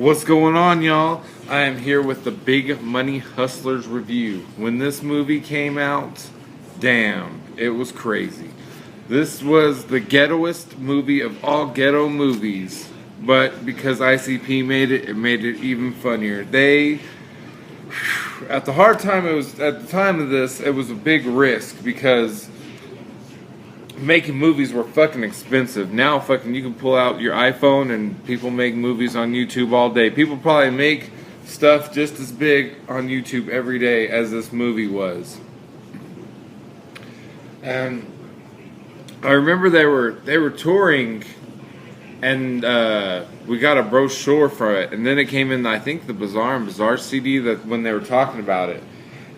What's going on, y'all? I am here with the Big Money Hustlers review. When this movie came out, damn, it was crazy. This was the ghettoest movie of all ghetto movies, but because ICP made it, it made it even funnier. At the time of this, it was a big risk because making movies were fucking expensive. Now fucking you can pull out your iPhone and people make movies on YouTube all day. People probably make stuff just as big on YouTube every day as this movie was. And I remember they were touring, and we got a brochure for it, and then it came in, I think, the Bizarre and Bizarre CD, that when they were talking about it.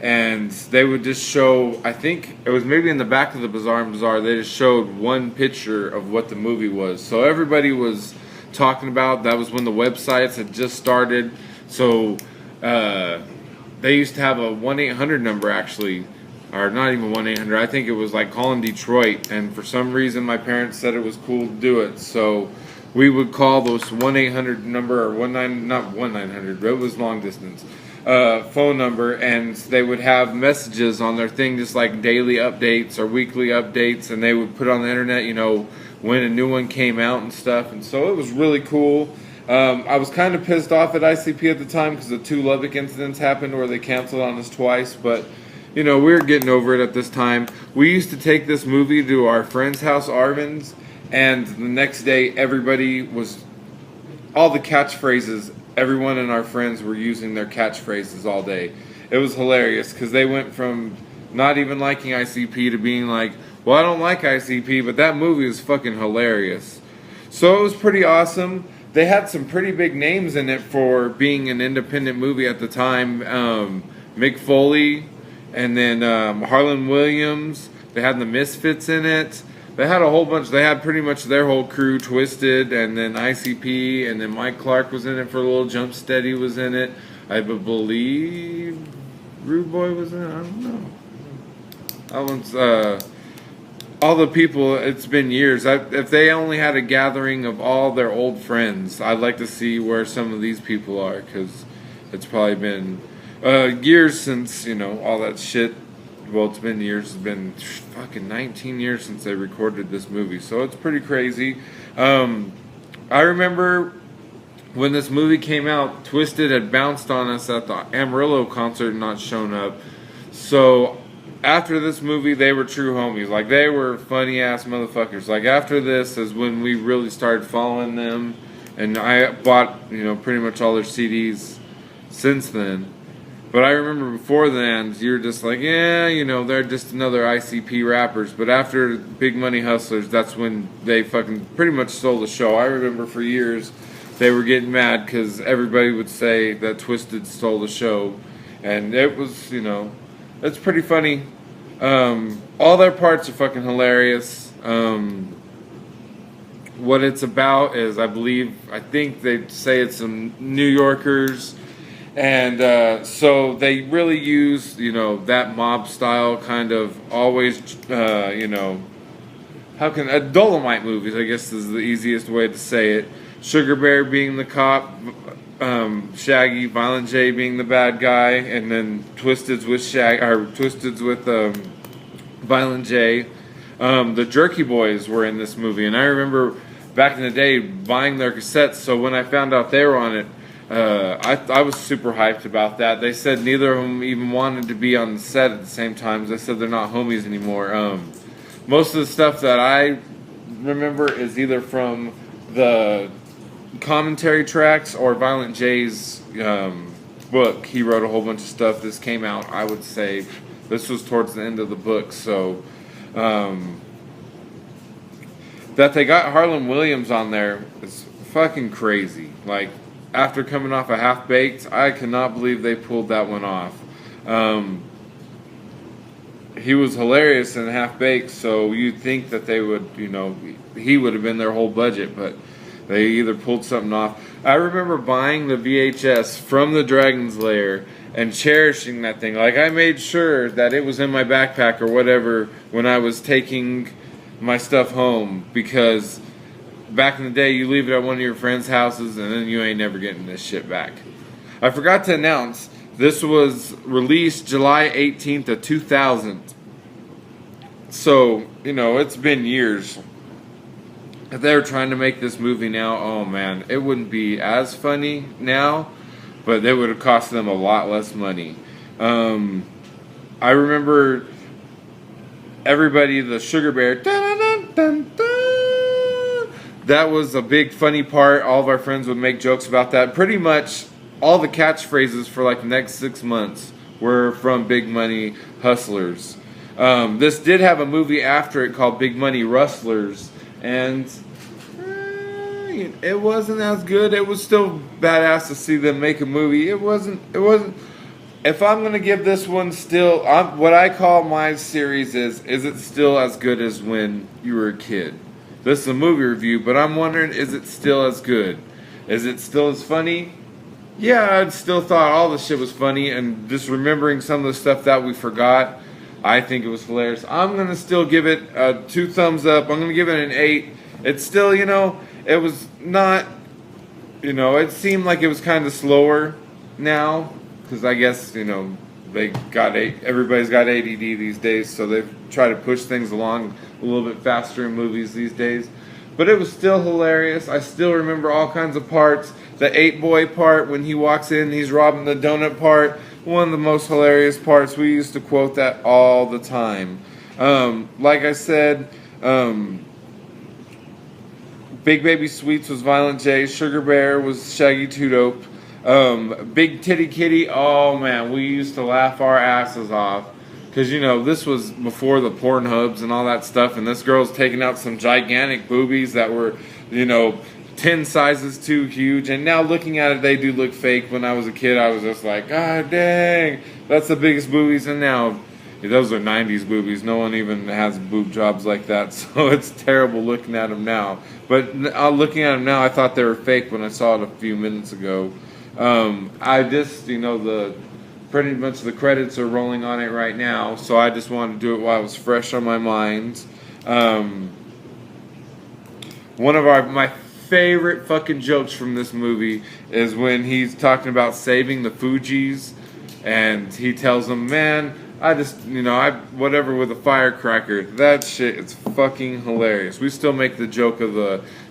And they would just show, I think it was maybe in the back of the Bizarre and Bizarre, they just showed one picture of what the movie was. So everybody was talking about, that was when the websites had just started. So they used to have a 1-800 number, actually, or not even 1-800, I think it was like calling Detroit. And for some reason my parents said it was cool to do it. So we would call those 1-800 number, or not 1-900, it was long distance. Phone number, and they would have messages on their thing, just like daily updates or weekly updates, and they would put on the internet, when a new one came out and stuff. And so it was really cool. I was kind of pissed off at ICP at the time because the 2 Lubbock incidents happened where they canceled on us twice, but we were getting over it at this time. We used to take this movie to our friend's house, Arvin's, and the next day all the catchphrases, everyone and our friends were using their catchphrases all day. It was hilarious because they went from not even liking ICP to being like, well, I don't like ICP, but that movie is fucking hilarious. So it was pretty awesome. They had some pretty big names in it for being an independent movie at the time. Mick Foley, and then Harlan Williams. They had the Misfits in it. They had a whole bunch. They had pretty much their whole crew, Twisted, and then ICP, and then Mike Clark was in it for a little. Jump Steady was in it. I believe Rude Boy was in it. I don't know. That one's all the people. It's been years. If they only had a gathering of all their old friends, I'd like to see where some of these people are, because it's probably been years since all that shit. Well, it's been years. It's been fucking 19 years since they recorded this movie, so it's pretty crazy. I remember when this movie came out, Twisted had bounced on us at the Amarillo concert and not shown up. So after this movie, they were true homies. Like, they were funny ass motherfuckers. Like, after this is when we really started following them, and I bought pretty much all their CDs since then. But I remember before then, you were just like, yeah, they're just another ICP rappers. But after Big Money Hustlers, that's when they fucking pretty much stole the show. I remember for years they were getting mad because everybody would say that Twisted stole the show. And it was, it's pretty funny. All their parts are fucking hilarious. What it's about is, I think they say it's some New Yorkers. And so they really use, that mob style kind of always, Dolomite movies, I guess is the easiest way to say it. Sugar Bear being the cop, Shaggy, Violent J being the bad guy, and then Twisted's with Violent J. The Jerky Boys were in this movie, and I remember back in the day buying their cassettes, so when I found out they were on it, I was super hyped about that. They said neither of them even wanted to be on the set at the same time. They said they're not homies anymore. Most of the stuff that I remember is either from the commentary tracks or Violent J's book. He wrote a whole bunch of stuff. This came out, I would say, this was towards the end of the book. So that they got Harlan Williams on there is fucking crazy. Like, after coming off of Half Baked, I cannot believe they pulled that one off. He was hilarious in Half Baked, so you'd think that they would, he would have been their whole budget, but they either pulled something off. I remember buying the VHS from the Dragon's Lair and cherishing that thing. Like, I made sure that it was in my backpack or whatever when I was taking my stuff home, because back in the day, you leave it at one of your friends' houses, and then you ain't never getting this shit back. I forgot to announce, this was released July 18th of 2000. So, it's been years. If they were trying to make this movie now, oh man, it wouldn't be as funny now, but it would have cost them a lot less money. I remember everybody, the Sugar Bear, dun, dun, dun, that was a big funny part. All of our friends would make jokes about that. Pretty much all the catchphrases for like the next 6 months were from Big Money Hustlers. This did have a movie after it called Big Money Rustlers, and it wasn't as good. It was still badass to see them make a movie. It wasn't. If I'm gonna give this one still, what I call my series is it still as good as when you were a kid? This is a movie review, but I'm wondering, is it still as good? Is it still as funny? Yeah, I still thought all the shit was funny, and just remembering some of the stuff that we forgot, I think it was hilarious. I'm gonna still give it 2 thumbs up. I'm gonna give it an 8. It's still, it was not, it seemed like it was kind of slower now. Because I guess, everybody's got ADD these days, so they try to push things along a little bit faster in movies these days. But it was still hilarious. I still remember all kinds of parts. The 8-boy part, when he walks in, he's robbing the donut part. One of the most hilarious parts. We used to quote that all the time. Like I said, Big Baby Sweets was Violent J. Sugar Bear was Shaggy 2 Dope. Big Titty Kitty, oh man, we used to laugh our asses off. Because, this was before the Pornhubs and all that stuff, and this girl's taking out some gigantic boobies that were, 10 sizes too huge. And now looking at it, they do look fake. When I was a kid, I was just like, God dang, that's the biggest boobies. And now, those are 90s boobies. No one even has boob jobs like that, so it's terrible looking at them now. But looking at them now, I thought they were fake when I saw it a few minutes ago. I just, pretty much the credits are rolling on it right now, so I just wanted to do it while it was fresh on my mind. One of my favorite fucking jokes from this movie is when he's talking about saving the Fugees, and he tells them, man, I just, whatever with a firecracker, that shit is fucking hilarious. We still make the joke of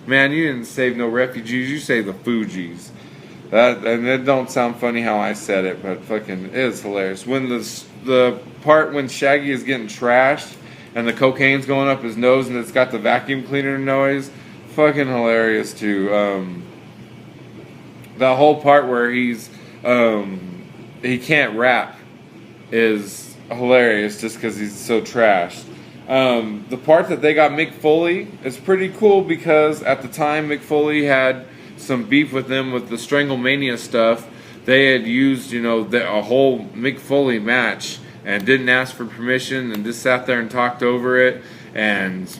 man, you didn't save no refugees, you saved the Fugees. And it don't sound funny how I said it, but fucking it is hilarious. When the part when Shaggy is getting trashed and the cocaine's going up his nose and it's got the vacuum cleaner noise, fucking hilarious too. The whole part where he can't rap is hilarious just because he's so trashed. The part that they got Mick Foley is pretty cool because at the time Mick Foley had some beef with them with the Stranglemania stuff. They had used, a whole Mick Foley match and didn't ask for permission and just sat there and talked over it. And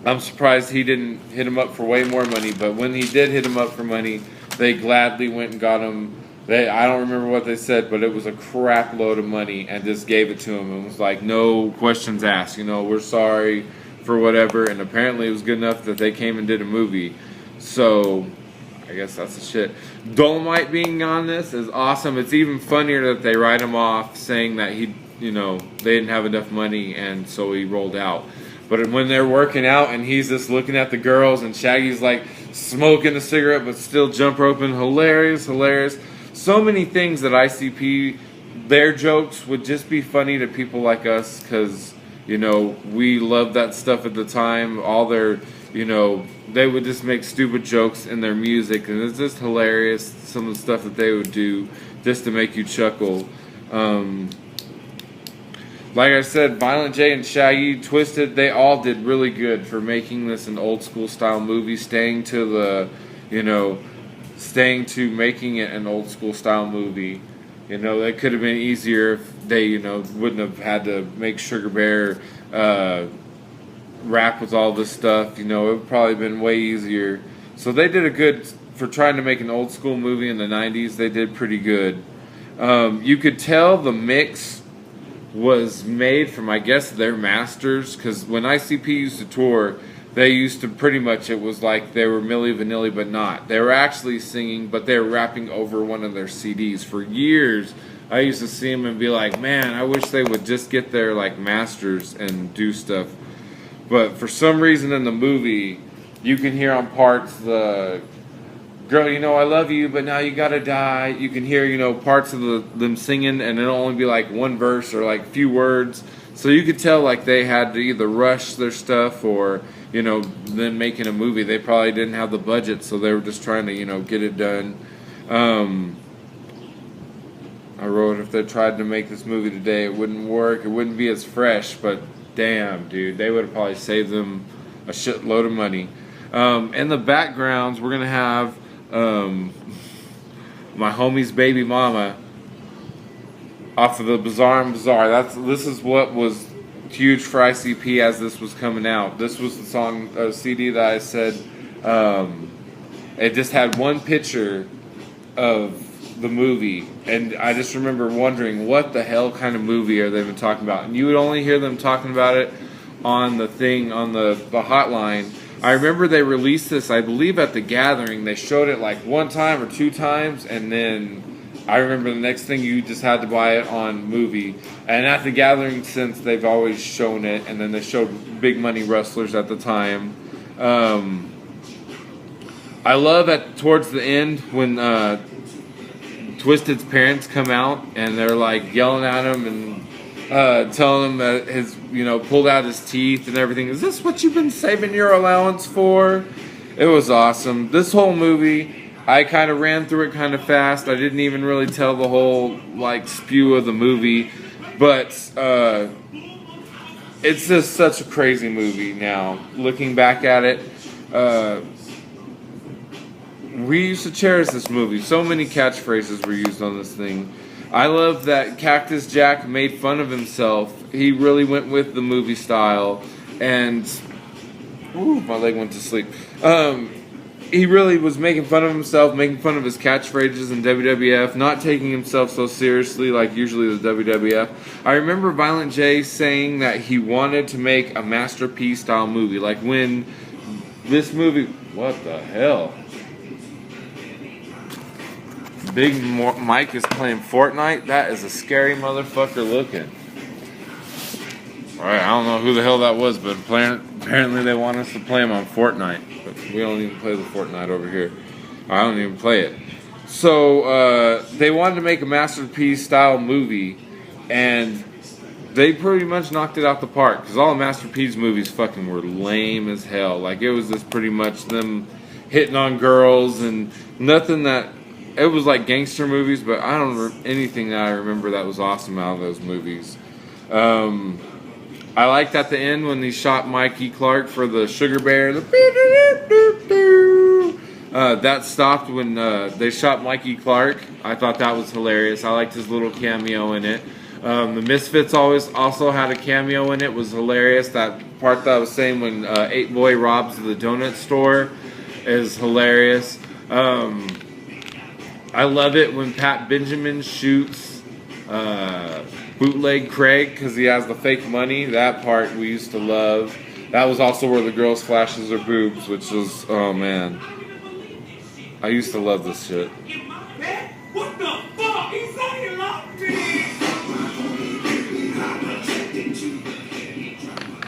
I'm surprised he didn't hit him up for way more money. But when he did hit him up for money, they gladly went and got him. I don't remember what they said, but it was a crap load of money and just gave it to him and was like, no questions asked. We're sorry for whatever. And apparently it was good enough that they came and did a movie. So, I guess that's the shit. Dolomite being on this is awesome. It's even funnier that they write him off saying that they didn't have enough money and so he rolled out. But when they're working out and he's just looking at the girls and Shaggy's like smoking a cigarette but still jump roping, hilarious. So many things that ICP, their jokes would just be funny to people like us because, we loved that stuff at the time. All their, they would just make stupid jokes in their music, and it's just hilarious, some of the stuff that they would do just to make you chuckle. Like I said, Violent J and Shaggy, Twisted, they all did really good for making this an old school style movie, staying to making it an old school style movie. That could have been easier if they, wouldn't have had to make Sugar Bear rap with all this stuff. It would probably been way easier. So they did a good, for trying to make an old school movie in the 90s, they did pretty good. You could tell the mix was made from, I guess, their masters, because when ICP used to tour, they used to pretty much, it was like they were Milli Vanilli, but not. They were actually singing, but they were rapping over one of their CDs. For years, I used to see them and be like, man, I wish they would just get their like masters and do stuff. But for some reason in the movie, you can hear on parts the girl, you know, I love you, but now you gotta die. You can hear, you know, parts of them singing, and it'll only be like one verse or like few words. So you could tell like they had to either rush their stuff or, you know, then making a movie. They probably didn't have the budget, so they were just trying to, you know, get it done. I wrote, if they tried to make this movie today, it wouldn't work. It wouldn't be as fresh, but damn, dude, they would have probably saved them a shitload of money. In the backgrounds, we're going to have my homie's baby mama off of the Bizarre and Bizarre. This is what was huge for ICP as this was coming out. This was the song CD that I said it just had one picture of the movie, and I just remember wondering what the hell kind of movie are they even talking about. And you would only hear them talking about it on the thing on the hotline. I remember they released this, I believe, at the Gathering. They showed it like one time or two times, and then I remember the next thing you just had to buy it on movie. And at the Gathering, since they've always shown it, and then they showed Big Money Rustlers at the time. I love towards the end when Twisted's parents come out and they're like yelling at him and telling him that his, you know, pulled out his teeth and everything. Is this what you've been saving your allowance for? It was awesome. This whole movie, I kind of ran through it kind of fast. I didn't even really tell the whole like spew of the movie, but it's just such a crazy movie now. Looking back at it, we used to cherish this movie. So many catchphrases were used on this thing. I love that Cactus Jack made fun of himself. He really went with the movie style, and my leg went to sleep. He really was making fun of himself, making fun of his catchphrases in WWF, not taking himself so seriously like usually the WWF. I remember Violent J saying that he wanted to make a Master P style movie. Like when this movie, what the hell? Big Mike is playing Fortnite. That is a scary motherfucker looking. Alright, I don't know who the hell that was, but apparently they want us to play him on Fortnite. But we don't even play the Fortnite over here. I don't even play it. So, they wanted to make a Master P style movie, and they pretty much knocked it out the park. Because all of Master P's movies fucking were lame as hell. Like, it was just pretty much them hitting on girls and nothing that... It was like gangster movies, but I don't anything that I remember that was awesome out of those movies. I liked at the end when he shot Mikey Clark for the Sugar Bear. That stopped when they shot Mikey Clark. I thought that was hilarious. I liked his little cameo in it. The Misfits also had a cameo in it. It was hilarious. That part that I was saying when 8-Boy robs the donut store is hilarious. I love it when Pat Benjamin shoots Bootleg Craig because he has the fake money. That part we used to love. That was also where the girl flashes her boobs, which was, oh man. I used to love this shit. What the fuck? He said he loved me!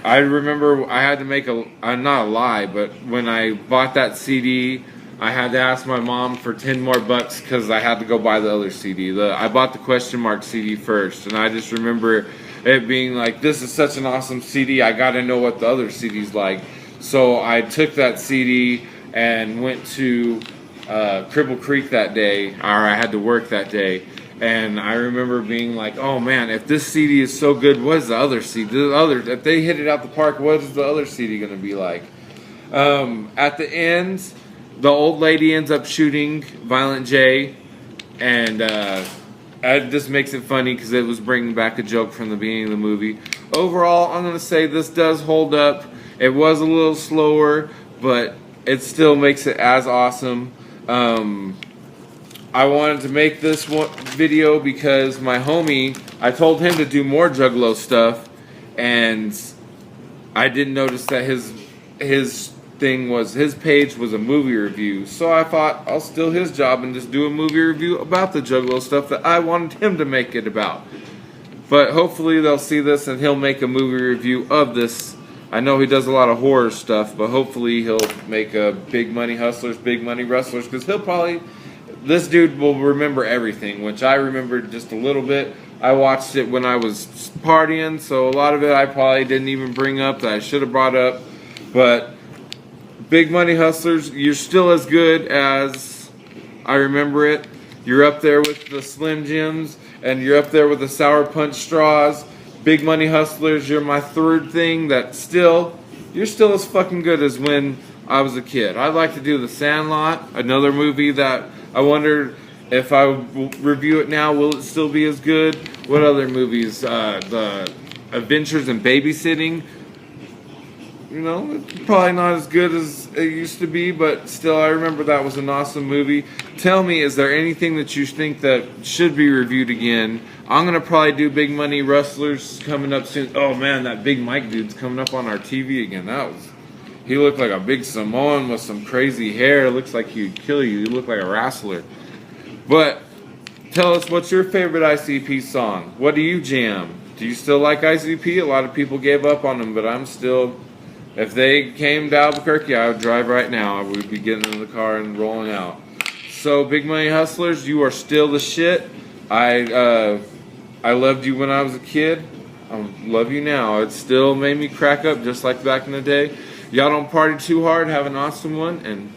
I remember I had to make not a lie, but when I bought that CD, I had to ask my mom for 10 more bucks because I had to go buy the other CD. I bought the Question Mark CD first, and I just remember it being like, this is such an awesome CD, I gotta know what the other CD's like. So I took that CD and went to Cripple Creek that day, or I had to work that day, and I remember being like, oh man, if this CD is so good, what is the other CD? If they hit it out the park, what is the other CD gonna be like? At the end, the old lady ends up shooting Violent J, and it just makes it funny because it was bringing back a joke from the beginning of the movie. Overall, I'm going to say this does hold up. It was a little slower, but it still makes it as awesome. I wanted to make this video because my homie, I told him to do more Juggalo stuff, and I didn't notice that his his thing was his page was a movie review. So I thought I'll steal his job and just do a movie review about the Juggalo stuff that I wanted him to make it about. But hopefully they'll see this and he'll make a movie review of this. I know he does a lot of horror stuff, but hopefully he'll make a Big Money Hustlers, Big Money Wrestlers, because he'll probably, this dude will remember everything, which I remembered just a little bit. I watched it when I was partying, so a lot of it I probably didn't even bring up that I should have brought up. But Big Money Hustlers, you're still as good as I remember it. You're up there with the Slim Jims, and you're up there with the Sour Punch Straws. Big Money Hustlers, you're my third thing that you're still as fucking good as when I was a kid. I'd like to do The Sandlot, another movie that I wonder if I review it now, will it still be as good? What other movies? The Adventures in Babysitting. You know, it's probably not as good as it used to be, but still, I remember that was an awesome movie. Tell me, is there anything that you think that should be reviewed again? I'm going to probably do Big Money Wrestlers coming up soon. Oh man, that Big Mike dude's coming up on our TV again. He looked like a big Samoan with some crazy hair. It looks like he'd kill you. He looked like a wrestler. But tell us, what's your favorite ICP song? What do you jam? Do you still like ICP? A lot of people gave up on them, but I'm still... If they came to Albuquerque, I would drive right now. I would be getting in the car and rolling out. So, Big Money Hustlers, you are still the shit. I loved you when I was a kid. I love you now. It still made me crack up just like back in the day. Y'all don't party too hard. Have an awesome one, and